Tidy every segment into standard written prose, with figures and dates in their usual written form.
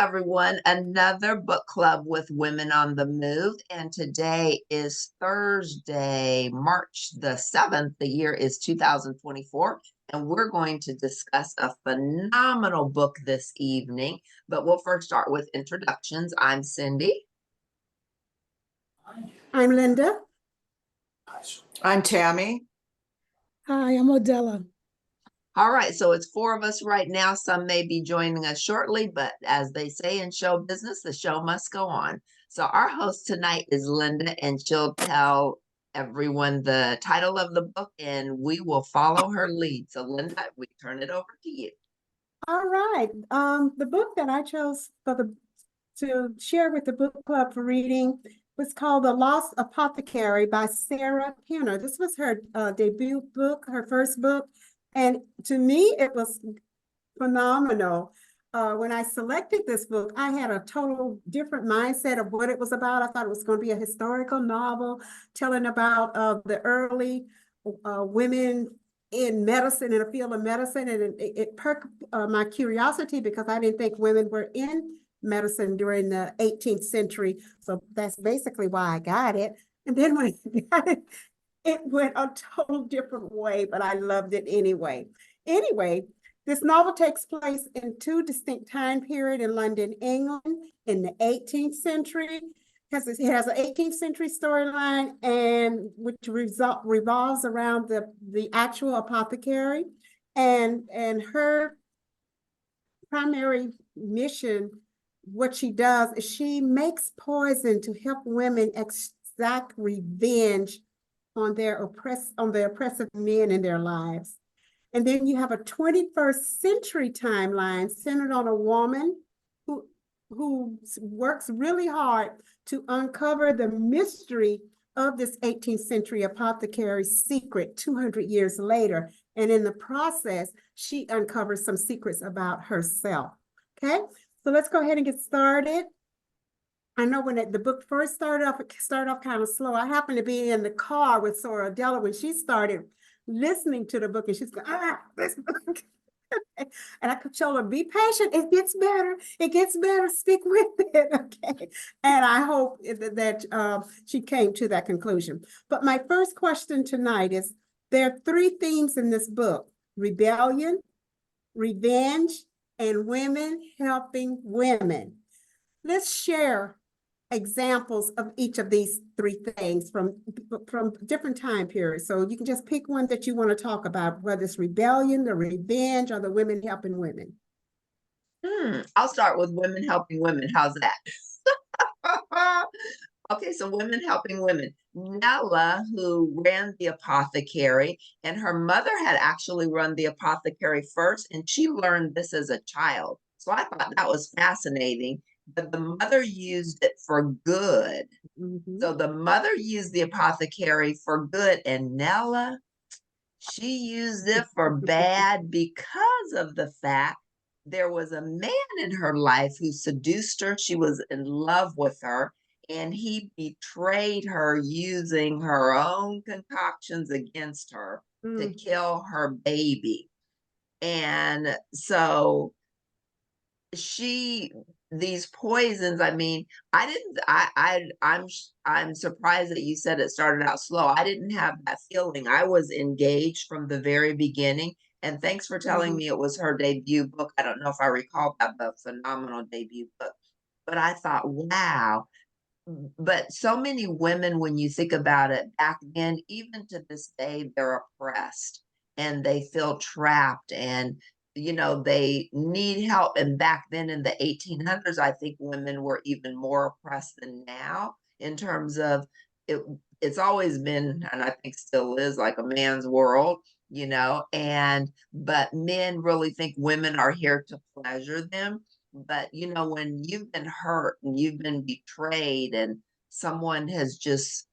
everyone. Another book club with Women on the Move. And today is Thursday, March the 7th. The year is 2024. And we're going to discuss a phenomenal book this evening. But we'll first start with introductions. I'm Cindy. I'm Linda. I'm Tammy. Hi, I'm Odella. All right, so it's four of us right now. Some may be joining us shortly, but as they say in show business, the show must go on. So our host tonight is Linda, and she'll tell everyone the title of the book, and we will follow her lead. So Linda, we turn it over to you. All right. The book that I chose to share with the book club for reading was called The Lost Apothecary by Sarah Kenner. This was her debut book, her first book. And to me, it was phenomenal. When I selected this book, I had a total different mindset of what it was about. I thought it was going to be a historical novel telling about the early women in medicine, in the field of medicine. And it perked my curiosity because I didn't think women were in medicine during the 18th century. So that's basically why I got it. And then when I got it, it went a total different way, but I loved it anyway. Anyway, this novel takes place in two distinct time periods in London, England, in the 18th century. It has an 18th century storyline, and which revolves around the actual apothecary, and her primary mission. What she does is she makes poison to help women exact revenge on the oppressive men in their lives. And then you have a 21st century timeline centered on a woman who works really hard to uncover the mystery of this 18th century apothecary's secret 200 years later. And in the process, she uncovers some secrets about herself. Okay, so let's go ahead and get started. I know when the book first started off, it started off kind of slow. I happened to be in the car with Sora Della when she started listening to the book, and she's going, this book. And I could tell her, be patient. It gets better. It gets better. Stick with it. Okay. And I hope that she came to that conclusion. But my first question tonight is, there are three themes in this book: rebellion, revenge, and women helping women. Let's share examples of each of these three things from different time periods. So you can just pick one that you want to talk about, whether it's rebellion, the revenge, or the women helping women. I'll start with women helping women. How's that? Okay, so women helping women. Nella, who ran the apothecary, and her mother had actually run the apothecary first, and she learned this as a child. So I thought that was fascinating. But the mother used it for good. Mm-hmm. So the mother used the apothecary for good, and Nella, she used it for bad because of the fact there was a man in her life who seduced her. She was in love with her, and he betrayed her using her own concoctions against her to kill her baby. And so these poisons, I mean, I'm surprised that you said it started out slow. I didn't have that feeling. I was engaged from the very beginning. And thanks for telling me it was her debut book. I don't know if I recall that, but phenomenal debut book. But I thought, wow. But so many women, when you think about it, back then, even to this day, they're oppressed and they feel trapped, and they need help. And back then in the 1800s, I think women were even more oppressed than now in terms of it. It's always been, and I think still is, like a man's world, but men really think women are here to pleasure them. But when you've been hurt and you've been betrayed and someone has just,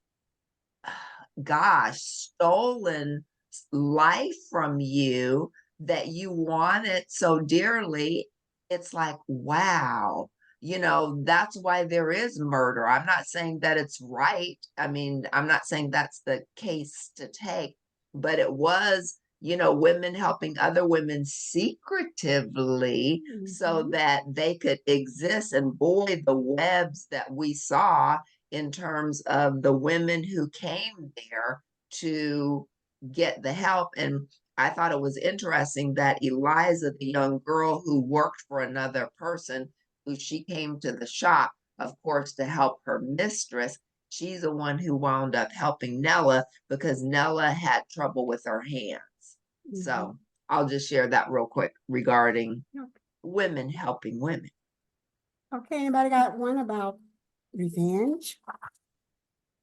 gosh, stolen life from you that you wanted so dearly, it's like, wow, that's why there is murder. I'm not saying that it's right. I mean, I'm not saying that's the case to take, but it was women helping other women secretively so Mhm. that they could exist. And boy, the webs that we saw in terms of the women who came there to get the help. And I thought it was interesting that Eliza, the young girl who worked for another person, who she came to the shop, of course, to help her mistress. She's the one who wound up helping Nella because Nella had trouble with her hands. Mhm. So I'll just share that real quick regarding Okay. women helping women. Okay, anybody got one about revenge?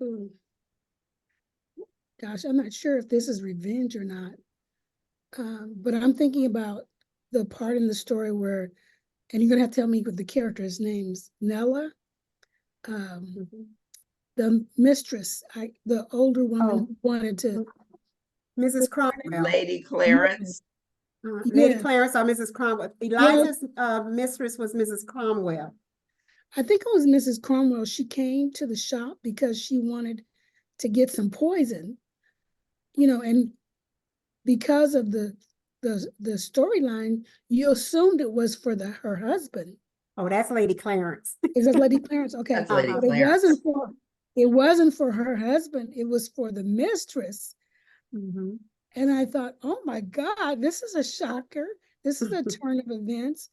Hmm. Gosh, I'm not sure if this is revenge or not. But I'm thinking about the part in the story where, and you're gonna have to tell me what the character's names, Nella, Mhm. the mistress, the older woman Oh. who wanted to. Mrs. Cromwell. Lady Clarence. Lady Yes. Clarence or Mrs. Cromwell. Eliza's mistress was Mrs. Cromwell. I think it was Mrs. Cromwell. She came to the shop because she wanted to get some poison, and because of the storyline, you assumed it was for her husband. Oh, that's Lady Clarence. Is that Lady Clarence? Okay. That's Lady Uh-huh. But Clarence. it wasn't for her husband, it was for the mistress. Mm-hmm. And I thought, oh my God, this is a shocker. This is a turn of events.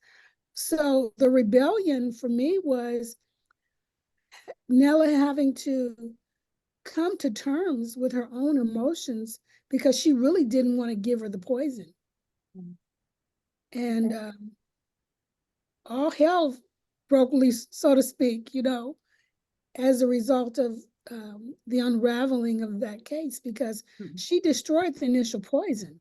So the rebellion for me was Nella having to come to terms with her own emotions because she really didn't want to give her the poison. And all hell broke loose, so to speak, as a result of the unraveling of that case, because she destroyed the initial poison.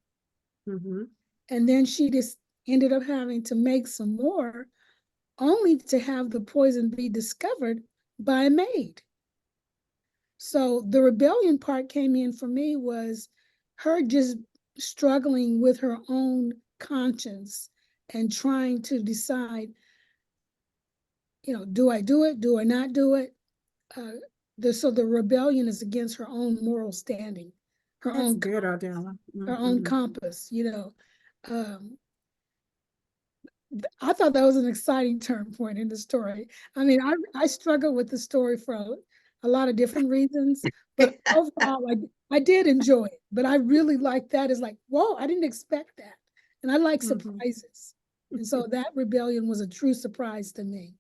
Mm-hmm. And then she just ended up having to make some more, only to have the poison be discovered by a maid. So the rebellion part came in for me was her just struggling with her own conscience and trying to decide, do I do it? Do I not do it? So the rebellion is against her own moral standing, her That's own good, Adela. her own compass. Um, I thought that was an exciting turn point in the story. I mean, I struggle with the story for a lot of different reasons, but overall, I did enjoy it. But I really like that. Is like, whoa, I didn't expect that, and I like surprises, and so that rebellion was a true surprise to me.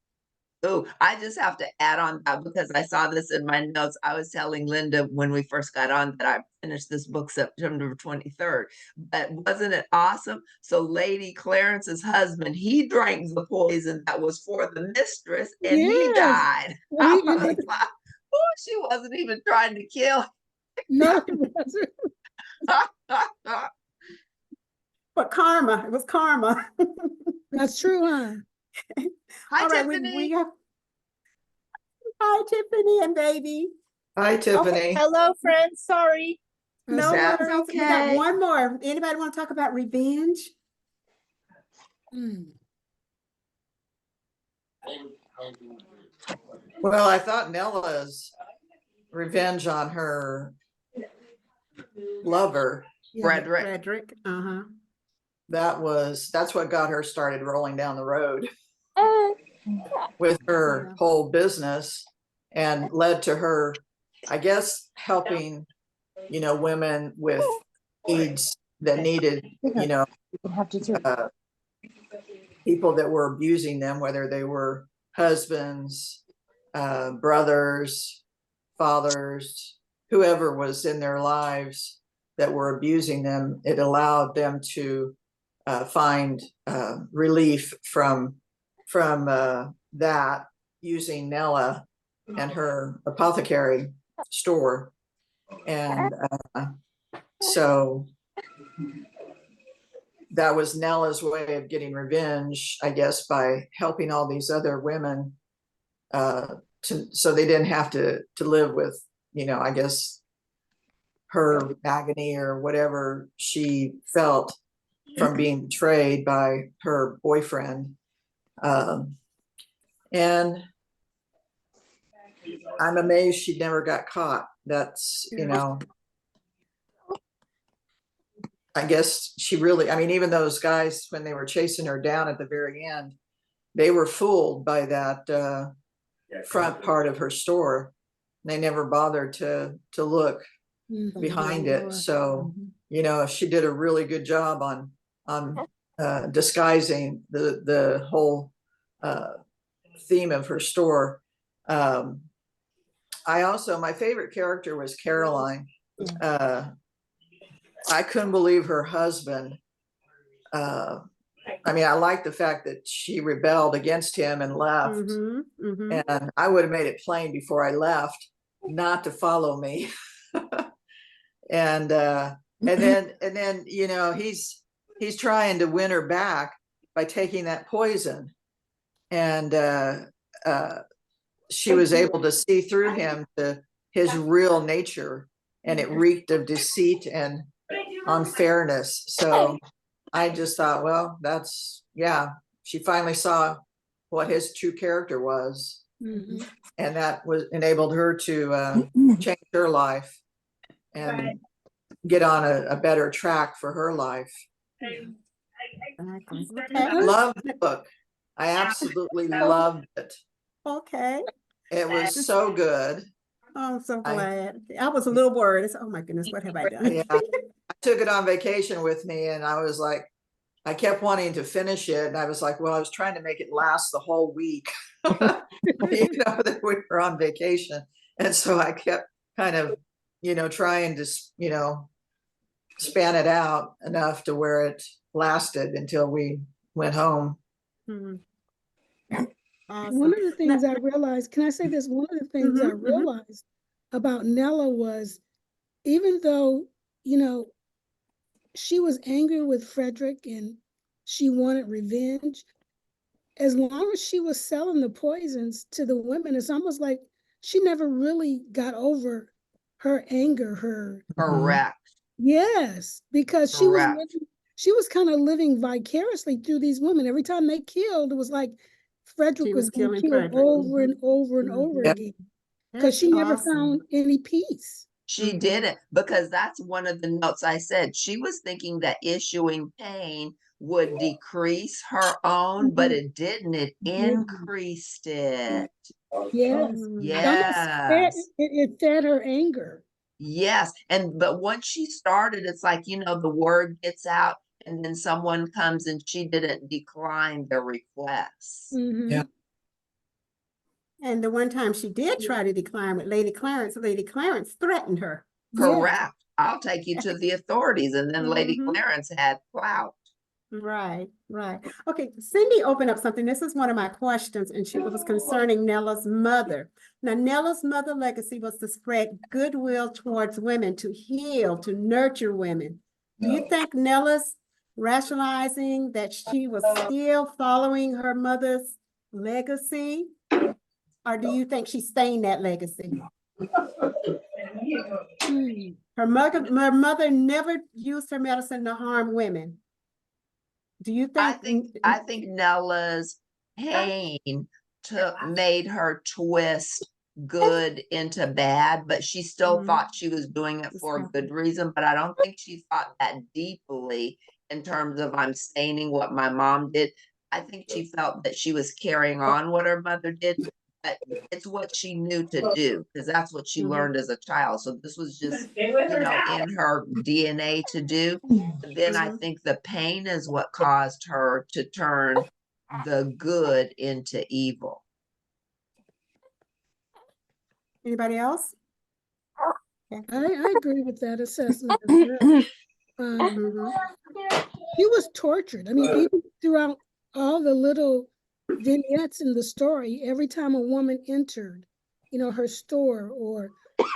Oh, I just have to add on that because I saw this in my notes. I was telling Linda when we first got on that I finished this book September 23rd. But wasn't it awesome? So Lady Clarence's husband, he drank the poison that was for the mistress and he Yes, died. well, I was like, oh, she wasn't even trying to kill. no, it wasn't. But karma, it was karma. That's true, huh? Hi, All right, we Tiffany. have hi Tiffany and baby. Hi, Tiffany. Hello, friends. Sorry. No That's worries. We got okay. one more. Anybody want to talk about revenge? Mm. Well, I thought Nella's revenge on her lover, Yeah. Frederick. Frederick. Uh-huh. that's what got her started rolling down the road Yeah. with her Yeah. whole business and led to her, I guess, helping, women with needs that needed, You can have dessert. people that were abusing them, whether they were husbands, brothers, fathers, whoever was in their lives that were abusing them. It allowed them to find relief from that using Nella and her apothecary store. And so that was Nella's way of getting revenge, I guess, by helping all these other women so they didn't have to live with, I guess, her agony or whatever she felt from being betrayed by her boyfriend. And I'm amazed she never got caught. That's, I guess she really, I mean, even those guys, when they were chasing her down at the very end, they were fooled by that front part of her store. They never bothered to look Mhm. behind it. So, Mhm. you know, she did a really good job on disguising the whole theme of her store. I also, my favorite character was Caroline. I couldn't believe her husband. I mean, I like the fact that she rebelled against him and left. And I would have made it plain before I left not to follow me. and then you know, he's trying to win her back by taking that poison. And she was able to see through him to his real nature, and it reeked of deceit and unfairness. So I just thought, well, that's, yeah, she finally saw what his true character was. Mhm. And that was enabled her to change her life and get on a better track for her life. Okay. I love the book. I absolutely loved it. Okay. It was so good. Oh, I'm so I- glad. I was a little worried. I said, oh my goodness, what have I done? Yeah, I took it on vacation with me, and I was like, I kept wanting to finish it, and I was like, well, I was trying to make it last the whole week, you know, that we were on vacation. And so I kept kind of, you know, trying to, you know, span it out enough to where it lasted until we went home. Mhm. One Awesome. of the things I realized, can I say this? One of the things I realized about Nella was, even though, you know, she was angry with Frederick and she wanted revenge, as long as she was selling the poisons to the women, it's almost like she never really got over her anger, her, Correct. yes, because Correct. she was kind of living vicariously through these women. Every time they killed, it was like Frederick She was was being killing killed Frederick. over and over and over Yep. again, because That's she never awesome. found any peace. She didn't, because that's one of the notes I said. She was thinking that issuing pain would decrease her own, but it didn't. It increased it. Yes, it almost fed, Yes. it fed her anger. Yes. And but once she started, it's like, you know, the word gets out and then someone comes and she didn't decline their requests. Mhm. Yeah. And the one time she did try to decline with Lady Clarence threatened her. Yes. Correct. I'll take you to the authorities. And then Lady Mhm. Clarence had clout. Right, right. Okay, Cindy opened up something. This is one of my questions, and it was concerning Nella's mother. Now, Nella's mother legacy was to spread goodwill towards women, to heal, to nurture women. Do you think Nella's rationalizing that she was still following her mother's legacy? Or do you think she's staying that legacy? Mm. Her mother never used her medicine to harm women. Do you think? I think Nella's pain made her twist good into bad, but she still thought she was doing it for a good reason. But I don't think she thought that deeply in terms of I'm staining what my mom did. I think she felt that she was carrying on what her mother did, but it's what she knew to do because that's what she learned as a child. So this was just, you know, in her DNA to do. But then I think the pain is what caused her to turn the good into evil. Anybody else? I agree with that assessment as well. She was tortured. I mean, even throughout all the little vignettes in the story, every time a woman entered, you know, her store, or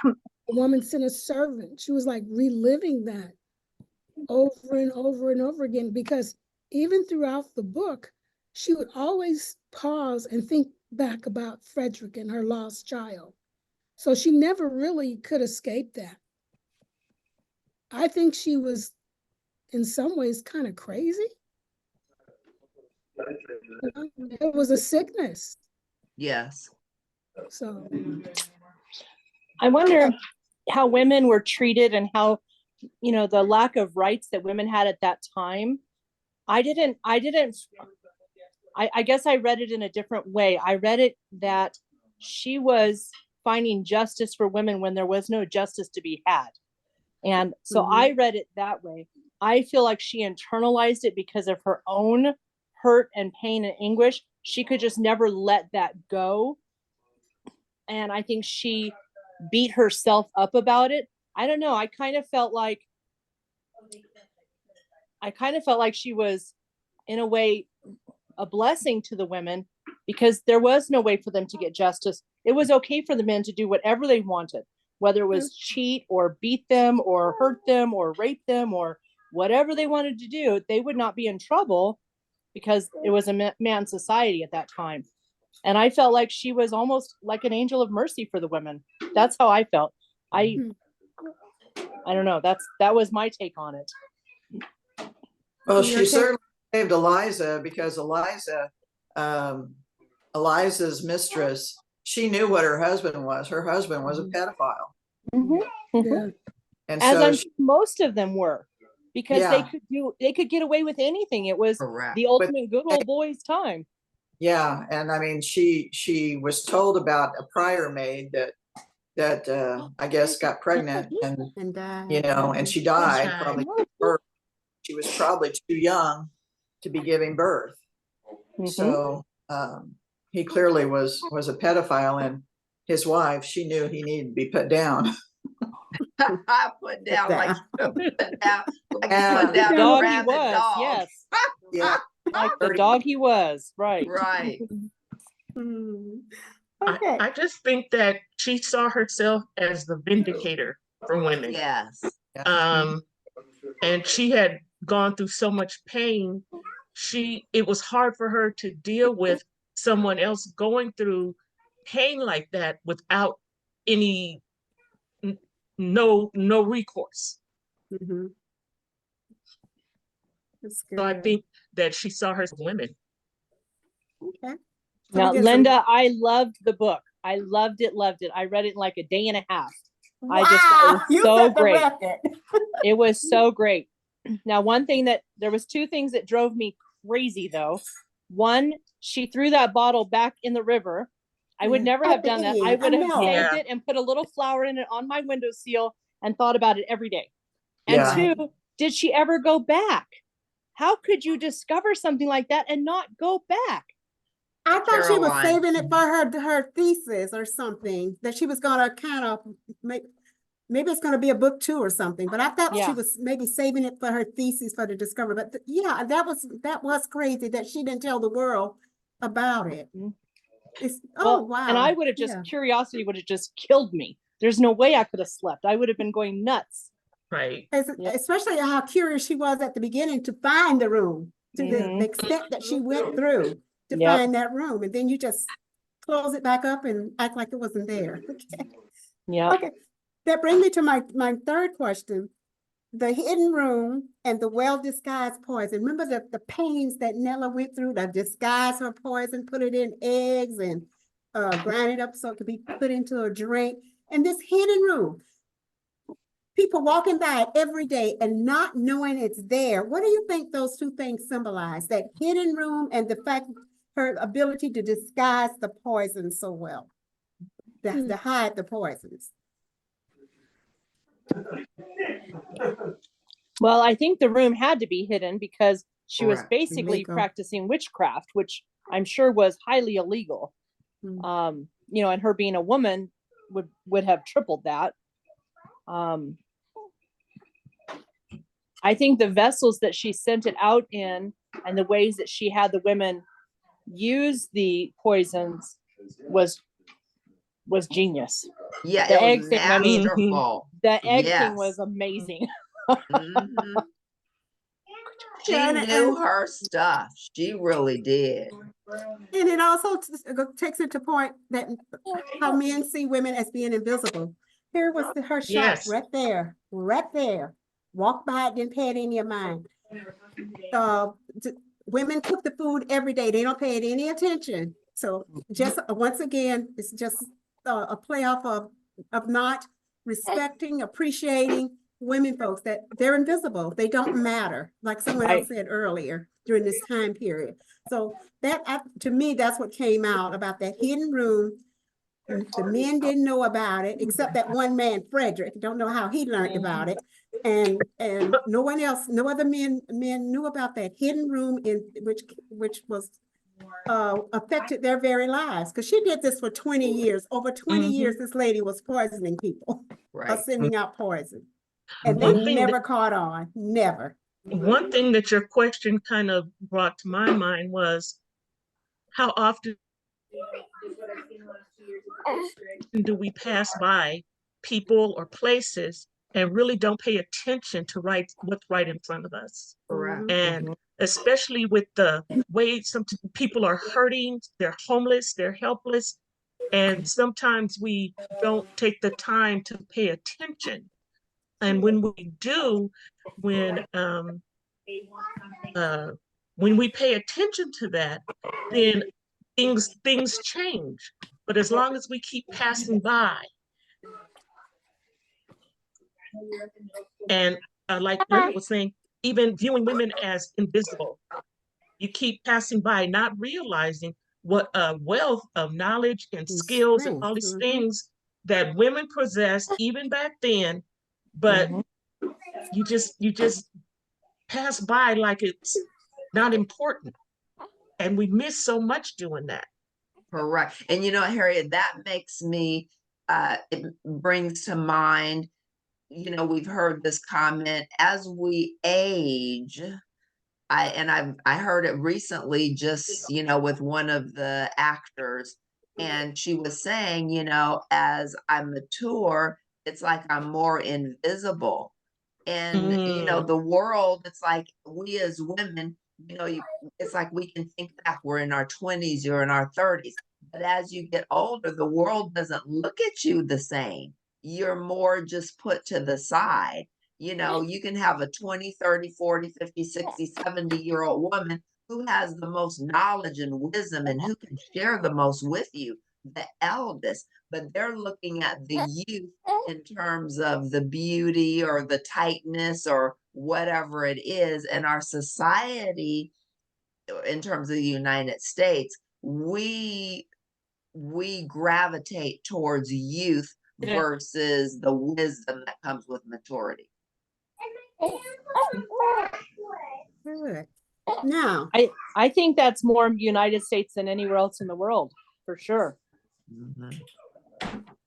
a woman sent a servant, she was like reliving that over and over and over again, because even throughout the book, she would always pause and think back about Frederick and her lost child. So she never really could escape that. I think she was in some ways kind of crazy. It was a sickness. Yes. So I wonder how women were treated and how the lack of rights that women had at that time, I guess I read it in a different way. I read it that she was finding justice for women when there was no justice to be had. And so I read it that way. I feel like she internalized it because of her own hurt and pain and anguish. She could just never let that go. And I think she beat herself up about it. I don't know. I kind of felt like she was, in a way, a blessing to the women, because there was no way for them to get justice. It was okay for the men to do whatever they wanted, whether it was cheat or beat them or hurt them or rape them or whatever they wanted to do. They would not be in trouble because it was a man's society at that time. And I felt like she was almost like an angel of mercy for the women. That's how I felt. I don't know. That was my take on it. Well, she certainly saved Eliza, because Eliza's mistress, she knew what her husband was. Her husband was a pedophile. Yeah. And As so I'm sure most of them were, because Yeah. they could get away with anything. It was Correct. the ultimate good old boys time. yeah, and I mean, she was told about a prior maid that I guess got pregnant And died. and she died probably. She was probably too young to be giving birth. So he clearly was a pedophile, and his wife, she knew he needed to be put down. Put down like put down like Yeah. put down a Dog he rabid was, dog. yes. Yeah, Like the dog he was, right. Right. Okay. I just think that she saw herself as the vindicator for women. Yes. And she had gone through so much pain. It was hard for her to deal with someone else going through pain like that without any no recourse. That's So I good. think that she saw her as women. Okay. Now, we get some- Linda, I loved the book. I loved it. I read it in like a day and a half. I just Wow, thought it was you so set the great. record. It was so great. Now, there was two things that drove me crazy though. One, she threw that bottle back in the river. I would never At have the done that. I end, would I have know. saved Yeah. it and put a little flower in it on my windowsill and thought about it every day. And Yeah. two, did she ever go back? How could you discover something like that and not go back? I thought she was Caroline. saving it for her thesis or something, that she was gonna kind of make, maybe it's gonna be a book 2 or something, but I thought she Yeah. was maybe saving it for her thesis for the discovery. But yeah, that was crazy that she didn't tell the world about it. Well, Wow. and I would have just, Yeah. curiosity would have just killed me. There's no way I could have slept. I would have been going nuts. Right. Yeah. Especially how curious she was at the beginning to find the room, to the extent that she went through to Yep. find that room, and then you just close it back up and act like it wasn't there. Okay. Yeah. Okay, that brings me to my third question. The hidden room and the well-disguised poison. Remember the pains that Nella went through to disguise her poison, put it in eggs and grind it up so it could be put into a drink. And this hidden room, people walking by it every day and not knowing it's there. What do you think those two things symbolize? That hidden room and the fact her ability to disguise the poison so well, to hide the poisons. Well, I think the room had to be hidden because she was Correct. basically Illegal. practicing witchcraft, which I'm sure was highly illegal. Mm. And her being a woman would have tripled that. I think the vessels that she sent it out in and the ways that she had the women use the poisons was genius. Yeah, The it egg was thing, I mean, masterful. The egg thing Yes. was amazing. Mhm. She Yeah, and- knew her stuff. She really did. And it also takes it to point that how men see women as being invisible. Here was her shot Yes. right there. Walk by it, didn't pay it any mind. Women cook the food every day. They don't pay it any attention. So just once again, it's just a play off of not respecting, appreciating women folks that they're invisible. They don't matter, like someone else Right. said earlier during this time period. So that, to me, that's what came out about that hidden room. The men didn't know about it, except that one man, Frederick. Don't know how he learned about it. And no one else, no other men knew about that hidden room in which was affected their very lives. Because she did this for 20 years. Over 20 years, this lady was poisoning people, Right. sending out poison. And One they thing never caught on, never. One thing that your question kind of brought to my mind was, how often do we pass by people or places and really don't pay attention to what's right in front of us? Correct. And especially with the way some people are hurting, they're homeless, they're helpless, and sometimes we don't take the time to pay attention. And when we do, when um, when we pay attention to that, then things change. But as long as we keep passing by, and like Linda was saying, even viewing women as invisible, you keep passing by, not realizing what a wealth of knowledge and skills and all these things that women possess even back then, but you just pass by like it's not important. And we miss so much doing that. Correct. And you know, Harriet, that makes me, it brings to mind, you know, we've heard this comment as we age. I heard it recently just, you know, with one of the actors, and she was saying, you know, as I mature, it's like I'm more invisible. And, you know, the world, it's like we as women, you know, it's like we can think back, we're in our 20s, you're in our 30s. But as you get older, the world doesn't look at you the same. You're more just put to the side. You know, you can have a 20, 30, 40, 50, 60, 70-year-old woman who has the most knowledge and wisdom and who can share the most with you, the eldest, but they're looking at the youth in terms of the beauty or the tightness or whatever it is. And our society, in terms of the United States, we gravitate towards youth versus the wisdom that comes with maturity. Good. Now, I think that's more United States than anywhere else in the world, for sure.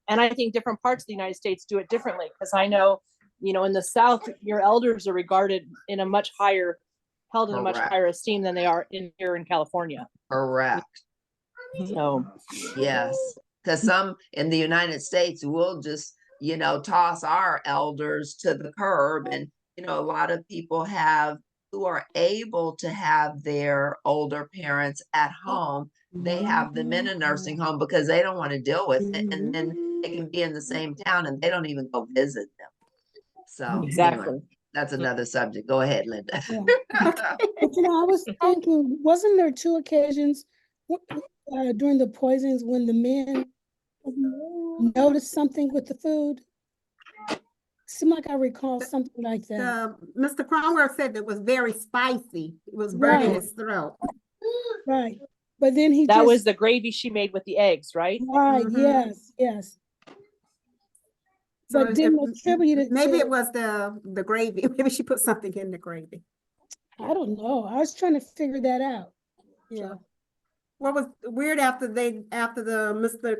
And I think different parts of the United States do it differently, because I know, you know, in the South, your elders are regarded in a much higher, held in a much Correct. higher esteem than they are here in California. Correct. So Yes, because some in the United States will just, you know, toss our elders to the curb. And, you know, a lot of people who are able to have their older parents at home, they have them in a nursing home because they don't want to deal with it. And then they can be in the same town and they don't even go visit them. So exactly. anyway, that's another subject. Go ahead, Linda. Yeah. But you know, I was thinking, wasn't there 2 occasions during the poisonings when the men noticed something with the food? Seemed like I recall something like that. Mr. Cromwell said it was very spicy. It was burning his throat. Right. But then he That just, was the gravy she made with the eggs, right? right, Mhm. yes. So But didn't attribute it maybe to, it was the gravy. Maybe she put something in the gravy. I don't know. I was trying to figure that out. Yeah. What was weird after the Mr.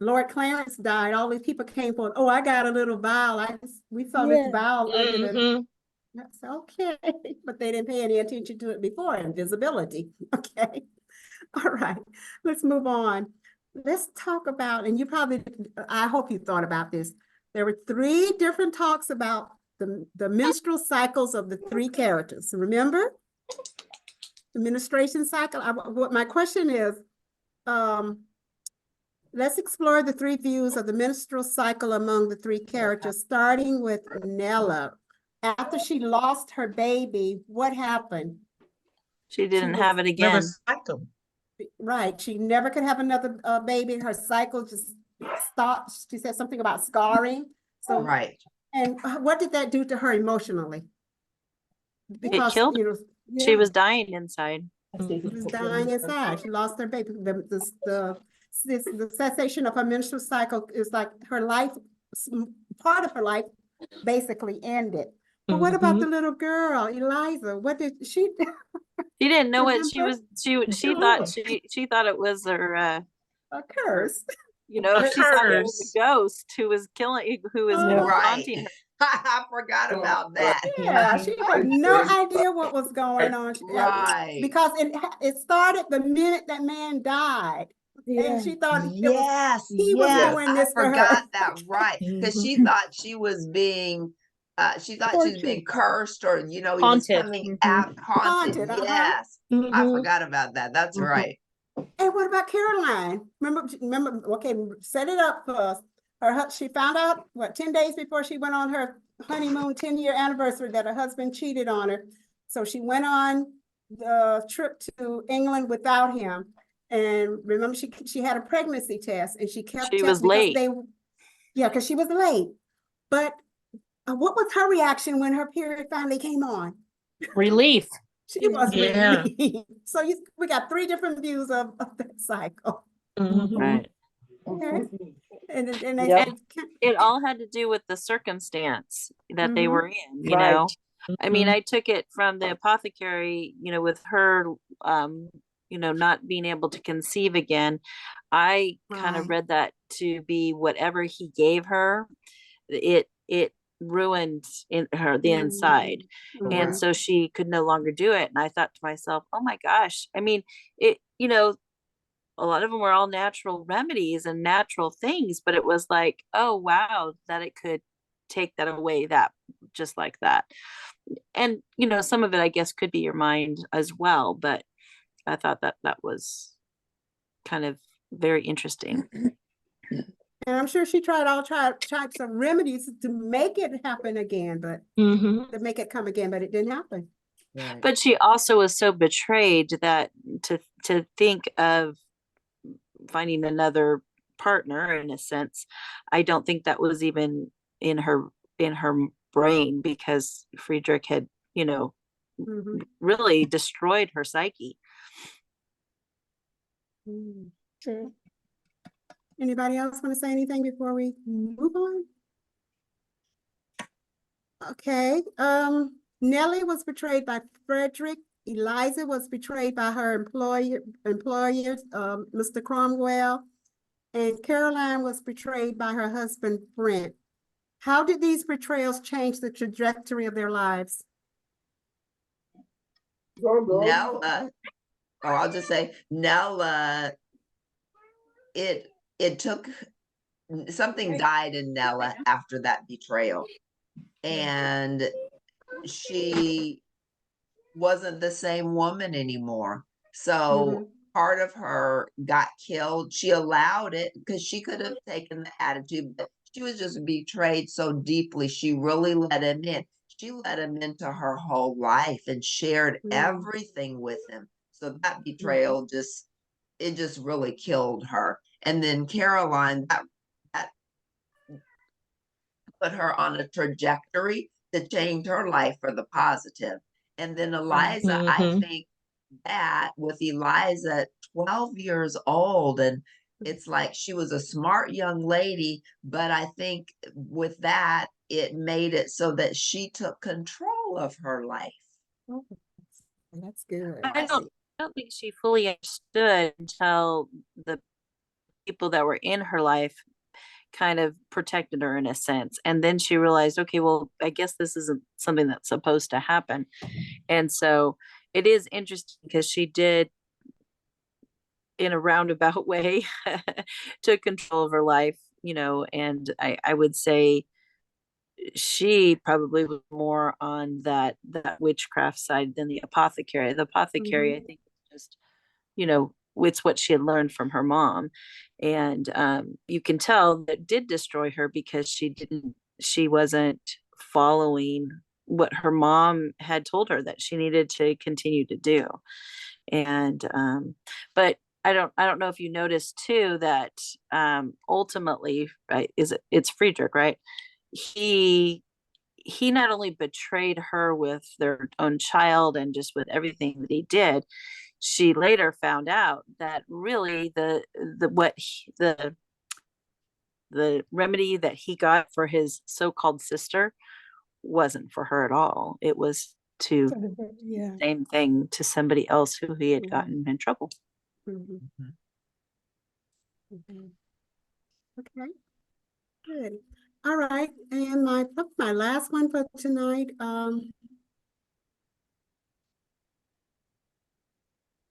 Lord Clarence died, all these people came for, oh, I got a little vial. We saw this Yeah. vial under the, that's okay, but they didn't pay any attention to it before, invisibility. Okay. All right, let's move on. Let's talk about, and you probably, I hope you thought about this. There were 3 different talks about the menstrual cycles of the 3 characters. Remember? The menstruation cycle. What my question is, let's explore the 3 views of the menstrual cycle among the 3 characters, starting with Nella. After she lost her baby, what happened? She didn't have it Never again. cycle. Right, she never could have another baby. Her cycle just stopped. She said something about scarring. So Right. And what did that do to her emotionally? Because, killed you know, She yeah, was dying inside. she was dying inside. She lost her baby. The cessation of her menstrual cycle is like her life, part of her life basically ended. But what about the little girl, Eliza? What did she do? She didn't know what she Remember? was. She thought she thought it was her. A curse. A She thought it was curse. a ghost who was killing, who was Oh, Right. haunting her. I forgot about that. yeah, she had no idea what was going on. Right. Because it started the minute that man died. Yeah. And she thought Yes, he was yes, doing I this for her. forgot that, right, because she thought she was being, Tortured. cursed, or, he was Haunted. coming out haunted, Haunted, uh-huh. yes. I forgot about that, that's right. And what about Caroline? Remember, okay, set it up for us. She found out, 10 days before she went on her honeymoon 10-year anniversary, that her husband cheated on her. So she went on the trip to England without him. And remember, she had a pregnancy test, and she kept She was testing because late. because she was late. But what was her reaction when her period finally came on? Relief. She was Yeah. relieved. So we got 3 different views of that cycle. Right. Okay. And Yep. It all had to do with the circumstance that they were in, Right. I mean, I took it from the apothecary, with her, not being able to conceive again. I kind of Right. read that to be whatever he gave her, it ruined in her the inside. And Mhm. so she could no longer do it. And I thought to myself, oh my gosh, I mean, a lot of them were all natural remedies and natural things, but it was like, oh wow, that it could take that away, that just like that. And some of it I guess could be your mind as well, but I thought that that was kind of very interesting. And I'm sure she tried all types of remedies to make it happen again, but to make it come again, but it didn't happen. Right. But she also was so betrayed that to think of finding another partner, in a sense, I don't think that was even in her brain, because Friedrich had Mhm. really destroyed her psyche. Sure. Anybody else want to say anything before we move on? Okay. Nellie was betrayed by Frederick. Eliza was betrayed by her employers, Mr. Cromwell, and Caroline was betrayed by her husband, Brent. How did these betrayals change the trajectory of their lives? Nella, I'll just say Nella, it took, something died in Nella after that betrayal, and she wasn't the same woman anymore. So part of her got killed. She allowed it because she could have taken the attitude, but she was just betrayed so deeply. She really let him in. She let him into her whole life and shared everything with him. So that betrayal just really killed her. And then Caroline, that put her on a trajectory to change her life for the positive. And then Eliza, I think that with Eliza at 12 years old, and it's like she was a smart young lady, but I think with that, it made it so that she took control of her life. Oh, that's good. I don't think she fully understood until the people that were in her life kind of protected her, in a sense. And then she realized, okay, well, I guess this isn't something that's supposed to happen. And so it is interesting because she did, in a roundabout way, took control of her life, and I would say she probably was more on that witchcraft side than the apothecary. The apothecary, I think, just, it's what she had learned from her mom. And you can tell that did destroy her, because she wasn't following what her mom had told her that she needed to continue to do. And but I don't know if you noticed too that ultimately, right, it's Friedrich, right? he not only betrayed her with their own child and just with everything that he did, she later found out that really the remedy that he got for his so-called sister wasn't for her at all. It was to Yeah. same thing to somebody else who he had gotten in trouble. Mhm. Mhm. Okay, good. All right, and my last one for tonight,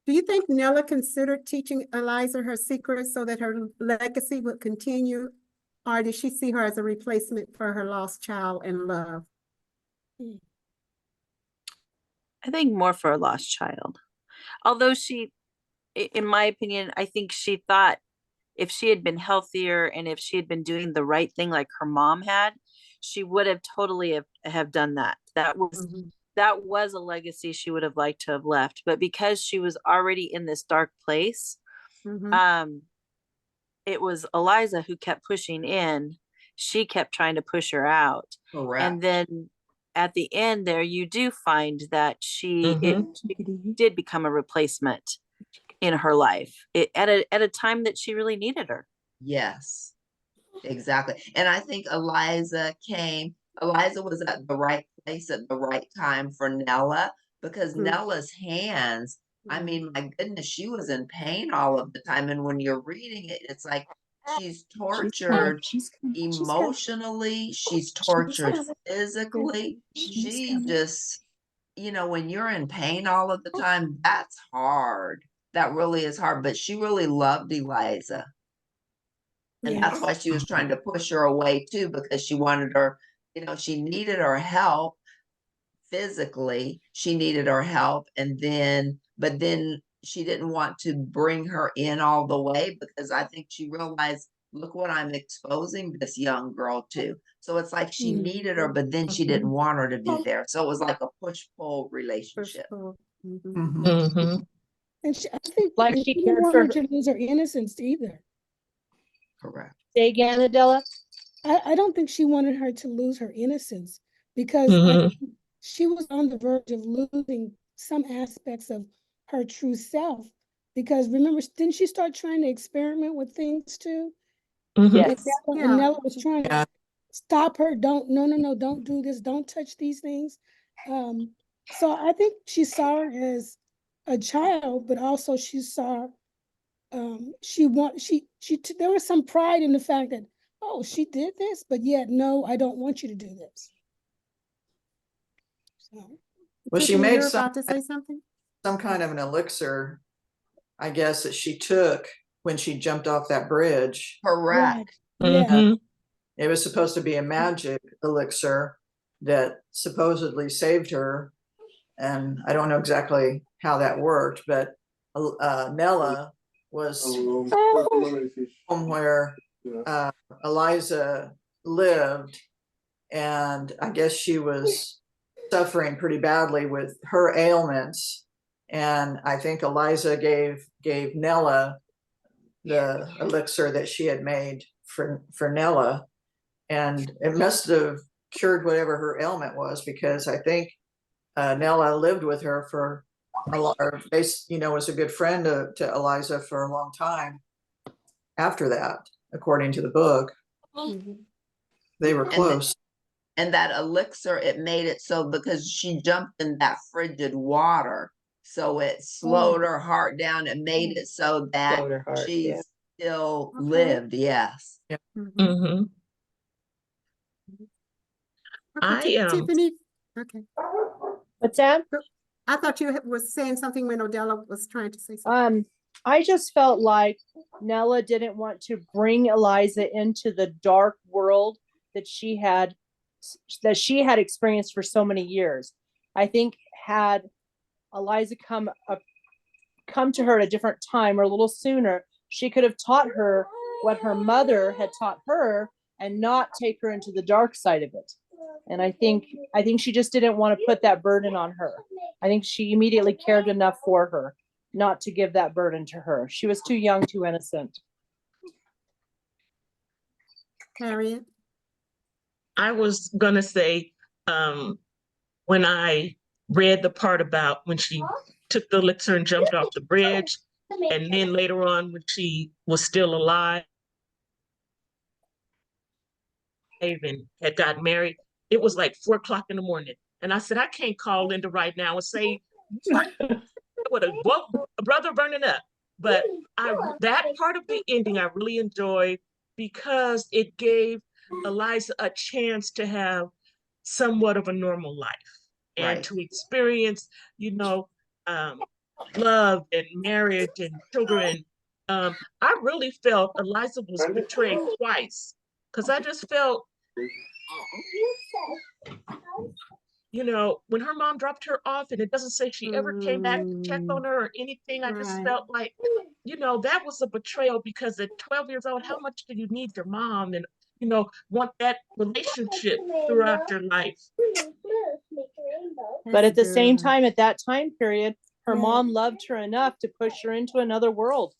do you think Nella considered teaching Eliza her secrets so that her legacy would continue? Or did she see her as a replacement for her lost child and love? I think more for a lost child. Although in my opinion, I think she thought if she had been healthier and if she had been doing the right thing like her mom had, she would have totally have done that. That was a legacy she would have liked to have left. But because she was already in this dark place, it was Eliza who kept pushing in. She kept trying to push her out. Correct. And then at the end there, you do find that she did become a replacement in her life at a time that she really needed her. Yes, exactly. And I think Eliza was at the right place at the right time for Nella, because Nella's hands, I mean, my goodness, she was in pain all of the time. And when you're reading it, it's like she's tortured emotionally, she's tortured physically. She just, when you're in pain all of the time, that's hard. That really is hard. But she really loved Eliza. And that's why she was trying to push her away too, because she wanted her, she needed her help physically. She needed her help. But then she didn't want to bring her in all the way, because I think she realized, look what I'm exposing this young girl to. So it's like she needed her, but then she didn't want her to be there. So it was like a push-pull relationship. Mm-hmm. And I think Like she she didn't cared want for her her. to lose her innocence either. Correct. Say again, Adela. I don't think she wanted her to lose her innocence, because she was on the verge of losing some aspects of her true self. Because remember, didn't she start trying to experiment with things too? Yes. And Nella was trying to stop her. No, don't do this. Don't touch these things. So I think she saw her as a child, but also she saw there was some pride in the fact that, oh, she did this, but yet no, I don't want you to do this. So Well, she Tiffany, made you're about to say something? some kind of an elixir, I guess, that she took when she jumped off that bridge. Correct. yeah. It was supposed to be a magic elixir that supposedly saved her. And I don't know exactly how that worked, but Nella was home where Eliza lived. And I guess she was suffering pretty badly with her ailments. And I think Eliza gave Nella the elixir that she had made for Nella. And it must have cured whatever her ailment was, because I think Nella lived with her for a lot, or was a good friend to Eliza for a long time after that, according to the book. They were close. And that elixir, it made it so, because she jumped in that frigid water, so it slowed her heart down. It made it so that she still lived. Yes. Mm-hmm. Okay, Tiffany. Okay. What's that? I thought you was saying something when Odella was trying to say something. I just felt like Nella didn't want to bring Eliza into the dark world that she had experienced for so many years. I think had Eliza come to her at a different time or a little sooner, she could have taught her what her mother had taught her and not take her into the dark side of it. And I think she just didn't want to put that burden on her. I think she immediately cared enough for her not to give that burden to her. She was too young, too innocent. Harriet? I was gonna say, when I read the part about when she took the elixir and jumped off the bridge, and then later on when she was still alive and had gotten married, it was like 4 o'clock in the morning. And I said, I can't call Linda right now and say, with a brother burning up. But that part of the ending I really enjoyed because it gave Eliza a chance to have somewhat of a normal life and Right. to experience, you know, um, love and marriage and children. I really felt Eliza was betrayed twice because I just felt, when her mom dropped her off and it doesn't say she ever came back to check on her or anything, I just Right. felt like, that was a betrayal because at 12 years old, how much do you need your mom and, want that relationship throughout your life? But at the same good. time, at that time period, her Yeah. mom loved her enough to push her into another world,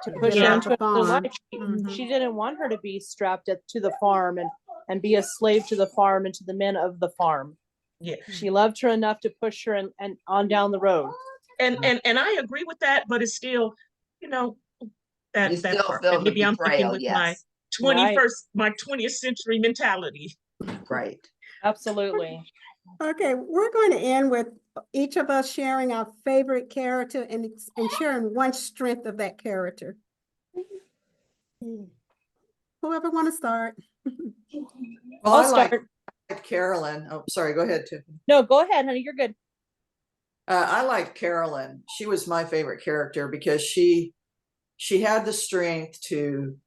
to push Get her off into the another farm. life. Mhm. She didn't want her to be strapped to the farm and be a slave to the farm and to the men of the farm. Yeah. She loved her enough to push her and on down the road. And I agree with that, but it's still, you know, You that still part. feel And the maybe I'm thinking betrayal, with yes. Right. my 20th century mentality. Right. Absolutely. Okay, we're going to end with each of us sharing our favorite character and sharing one strength of that character. Whoever want to start? Well, I'll I like start. Carolyn. Oh, sorry, go ahead, Tiffany. No, go ahead, honey. You're good. I liked Carolyn. She was my favorite character because she had the strength to,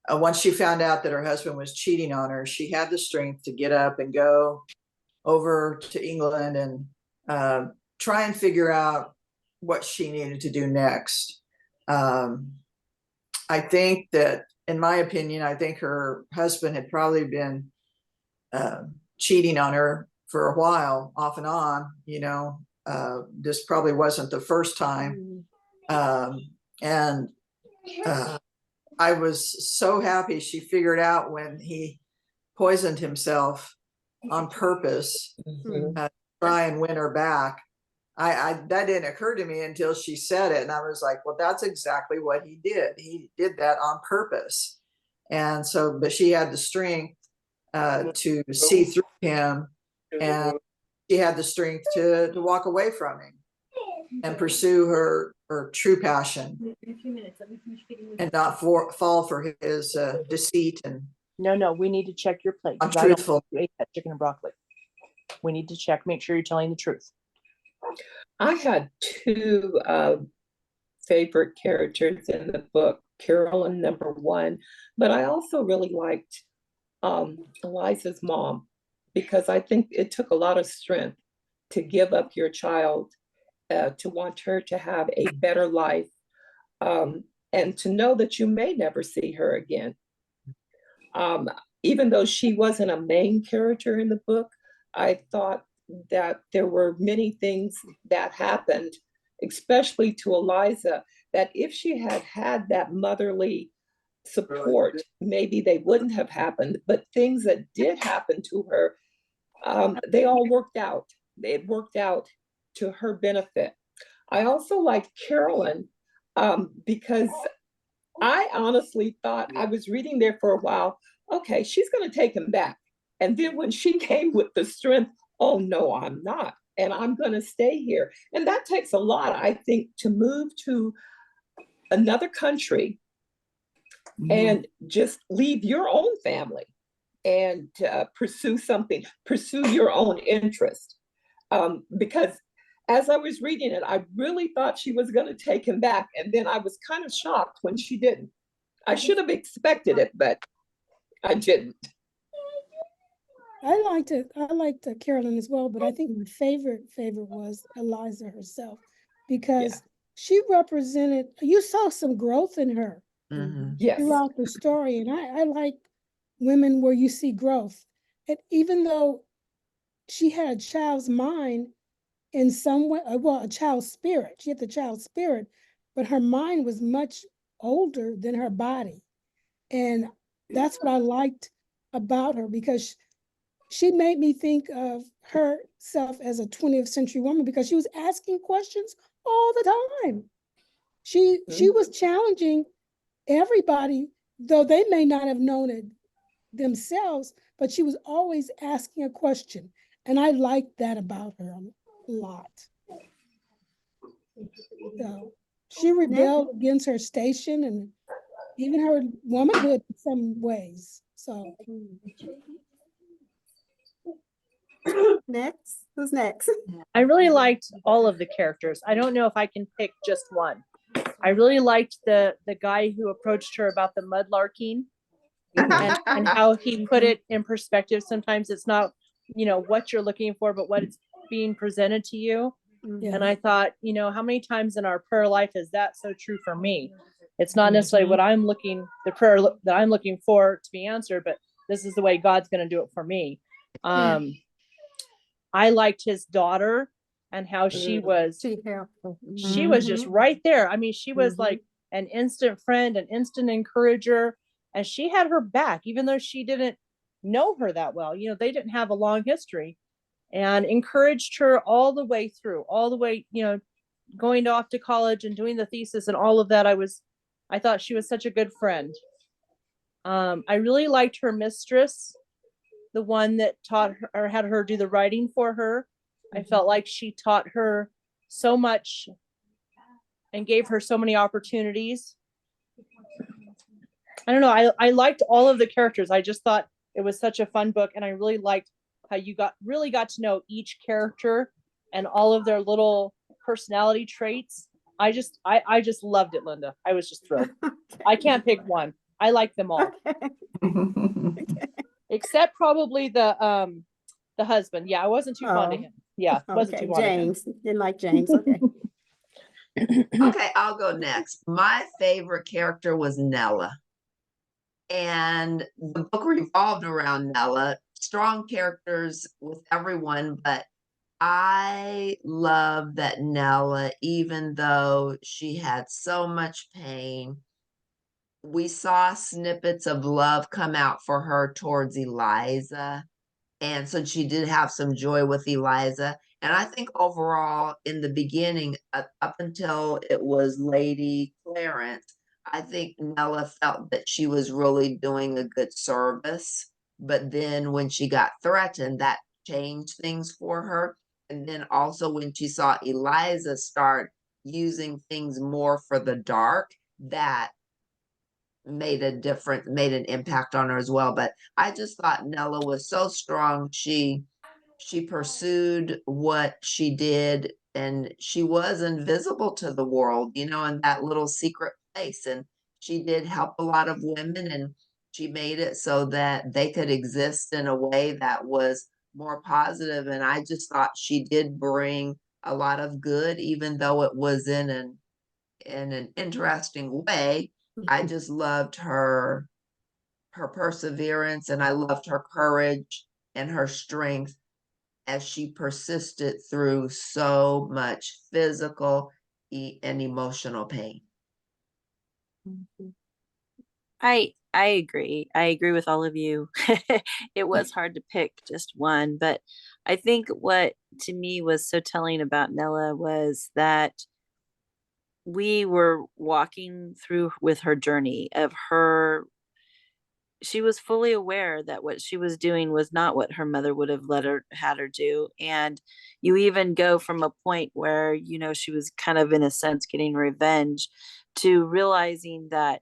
once she found out that her husband was cheating on her, she had the strength to get up and go over to England and try and figure out what she needed to do next. I think that, in my opinion, I think her husband had probably been cheating on her for a while, off and on. This probably wasn't the first time. And I was so happy she figured out when he poisoned himself on purpose, try and win her back. I that didn't occur to me until she said it, and I was like, well, that's exactly what he did. He did that on purpose. And so, but she had the strength to see through him, and she had the strength to walk away from him and pursue her true passion and not fall for his deceit and No, we need to check your plate. 'Cause I don't untruthful. think you ate that chicken and broccoli. We need to check, make sure you're telling the truth. I had two favorite characters in the book, Carolyn, number one, but I also really liked Eliza's mom because I think it took a lot of strength to give up your child, to want her to have a better life, and to know that you may never see her again. Even though she wasn't a main character in the book, I thought that there were many things that happened, especially to Eliza, that if she had had that motherly support, maybe they wouldn't have happened. But things that did happen to her, they all worked out. It worked out to her benefit. I also liked Carolyn because I honestly thought, I was reading there for a while, okay, she's going to take him back. And then when she came with the strength, oh no, I'm not. And I'm going to stay here. And that takes a lot, I think, to move to another country and just leave your own family and pursue your own interest. Because as I was reading it, I really thought she was going to take him back. And then I was kind of shocked when she didn't. I should have expected it, but I didn't. I liked Carolyn as well, but I think my favorite was Eliza herself because she represented, you saw some growth in her Yes. throughout the story. And I like women where you see growth. And even though she had a child's mind in some way, well, a child's spirit, she had the child's spirit, but her mind was much older than her body. And that's what I liked about her because she made me think of herself as a 20th century woman because she was asking questions all the time. She was challenging everybody, though they may not have known it themselves, but she was always asking a question. And I liked that about her a lot. So she rebelled against her station and even her womanhood in some ways. So Next, who's next? I really liked all of the characters. I don't know if I can pick just one. I really liked the guy who approached her about the mudlarking and how he put it in perspective. Sometimes it's not, what you're looking for, but what it's being presented to you. yeah. And I thought, how many times in our prayer life is that so true for me? It's not necessarily the prayer that I'm looking for to be answered, but this is the way God's going to do it for me. I liked his daughter and how she was just right there. I mean, she was like an instant friend, an instant encourager, and she had her back, even though she didn't know her that well. They didn't have a long history, and encouraged her all the way through, all the way, going off to college and doing the thesis and all of that. I thought she was such a good friend. I really liked her mistress, the one that taught her or had her do the writing for her. I felt like she taught her so much and gave her so many opportunities. I don't know. I liked all of the characters. I just thought it was such a fun book, and I really liked how you really got to know each character and all of their little personality traits. I just loved it, Linda. I was just thrilled. I can't pick one. I like them all. Except probably the husband. Yeah, I wasn't too fond of him. Yeah, wasn't too fond James. of him. Didn't like James. Okay. Okay, I'll go next. My favorite character was Nella. And the book revolved around Nella. Strong characters with everyone, but I love that Nella, even though she had so much pain, we saw snippets of love come out for her towards Eliza. And so she did have some joy with Eliza. And I think overall, in the beginning, up until it was Lady Clarence, I think Nella felt that she was really doing a good service. But then when she got threatened, that changed things for her. And then also when she saw Eliza start using things more for the dark, that made an impact on her as well. But I just thought Nella was so strong. She pursued what she did, and she was invisible to the world, in that little secret place. And she did help a lot of women, and she made it so that they could exist in a way that was more positive. And I just thought she did bring a lot of good, even though it was in an interesting way. I just loved her perseverance, and I loved her courage and her strength as she persisted through so much physical and emotional pain. I agree. I agree with all of you. It was hard to pick just one, but I think what to me was so telling about Nella was that we were walking through with her journey of her. She was fully aware that what she was doing was not what her mother would have had her do. And you even go from a point where, she was kind of in a sense getting revenge, to realizing that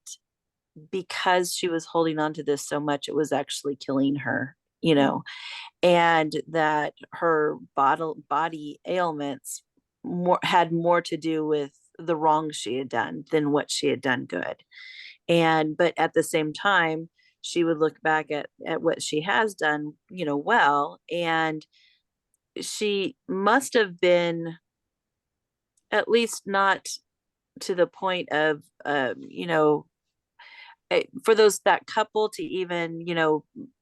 because she was holding on to this so much, it was actually killing her, and that her body ailments had more to do with the wrong she had done than what she had done good. But at the same time, she would look back at what she has done, well, and she must have been at least not to the point of, for that couple to even,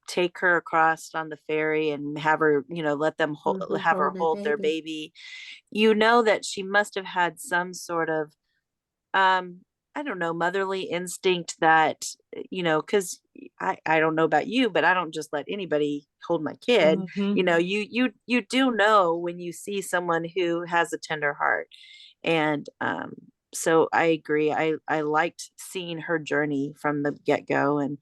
take her across on the ferry and have her, let them have her hold their baby. That she must have had some sort of, I don't know, motherly instinct that, because I don't know about you, but I don't just let anybody hold my kid. Mhm. You know, you do know when you see someone who has a tender heart. And so I agree. I liked seeing her journey from the get-go, and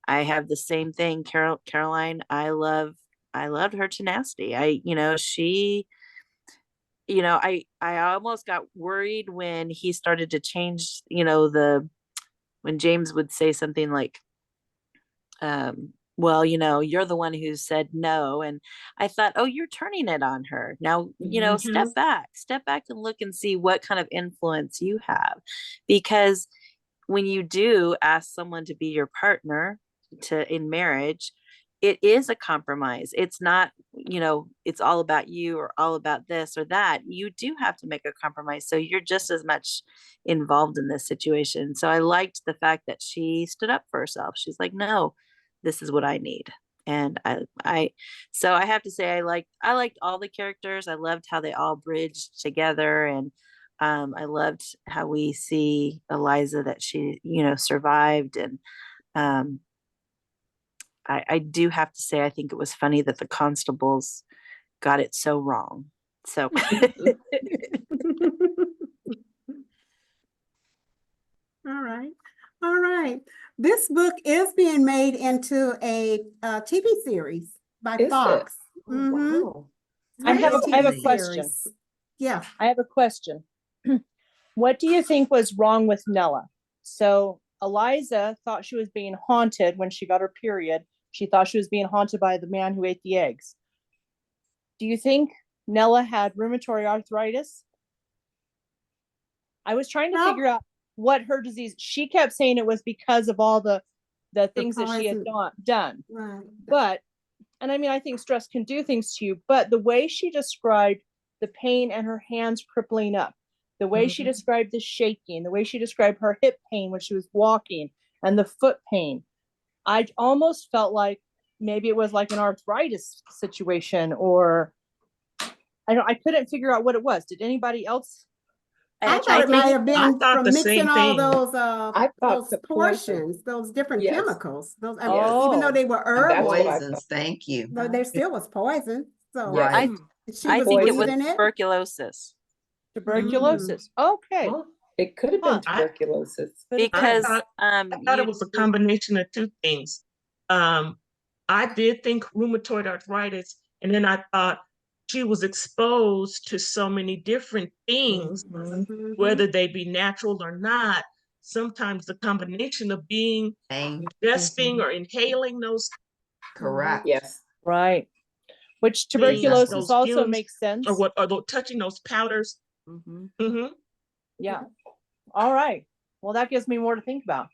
I have the same thing. Caroline, I loved her tenacity. I almost got worried when he started to change, when James would say something like, well, you're the one who said no. And I thought, oh, you're turning it on her. Now, Mhm. step back and look and see what kind of influence you have. Because when you do ask someone to be your partner in marriage, it is a compromise. It's not, it's all about you or all about this or that. You do have to make a compromise. So you're just as much involved in this situation. So I liked the fact that she stood up for herself. She's like, no, this is what I need. And so I have to say, I liked all the characters. I loved how they all bridged together. And I loved how we see Eliza, that she, survived. And um, I do have to say, I think it was funny that the constables got it so wrong. So All right. All right. This book is being made into a TV series by Is it? Fox. Oh, Mhm. wow. I have a Really? question. Yeah. I have a question. What do you think was wrong with Nella? So Eliza thought she was being haunted when she got her period. She thought she was being haunted by the man who ate the eggs. Do you think Nella had rheumatoid arthritis? I was trying to No. figure out what her disease. She kept saying it was because of all the things that she had poison. done. Right. But, and I mean, I think stress can do things to you, but the way she described the pain and her hands crippling up, the way she described the shaking, the way she described her hip pain when she was walking, and the foot pain, I almost felt like maybe it was like an arthritis situation, or I couldn't figure out what it was. Did anybody else? I I, thought I it might think have I been thought from the mixing same all thing. I thought those the poison. portions, those different Yes. chemicals. Those, I mean, Yes. even though Oh, they were That's herbal, what I thought. Poisons, thank you. though there still was poison. So Yes. Right. she I was think it was breathing it. tuberculosis, tuberculosis. Okay. Well, it could have been Huh. tuberculosis. Could have I been. because thought I thought it was a combination of two things. Um, I did think rheumatoid arthritis, and then I thought she was exposed to so many different things, Mhm. whether they be natural or not. Sometimes the combination of being Pain, ingesting or inhaling those correct. Yes. Right. Which things, tuberculosis those also fumes, makes sense. or touching those powders. Mhm. Hmm. Yeah. All right. Well, that gives me more to think about.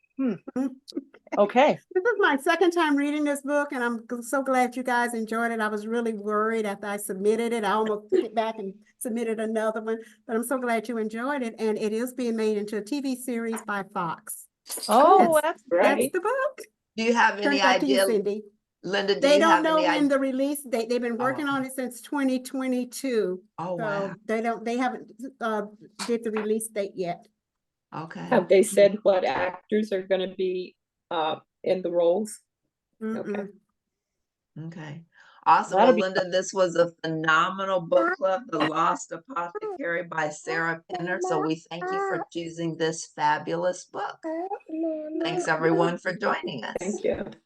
Okay. This is my second time reading this book, and I'm so glad you guys enjoyed it. I was really worried after I submitted it. I almost took it back and submitted another one, but I'm so glad you enjoyed it. And it is being made into a TV series by Fox. Oh, That's Right. the book. Do you have Turn any it back to you, idea, Cindy. Linda, do They you don't have know any when idea? the release date. They've been working Oh, on it since 2022. oh, So wow. they haven't did the release date yet. Okay. Have they said what actors are going to be in the roles? Okay. Okay. Awesome. that'll Well, be Linda, this was a phenomenal book club, The Lost Apothecary by Sarah Pinner. So we thank you for choosing this fabulous book. Thanks everyone for joining us. Thank you.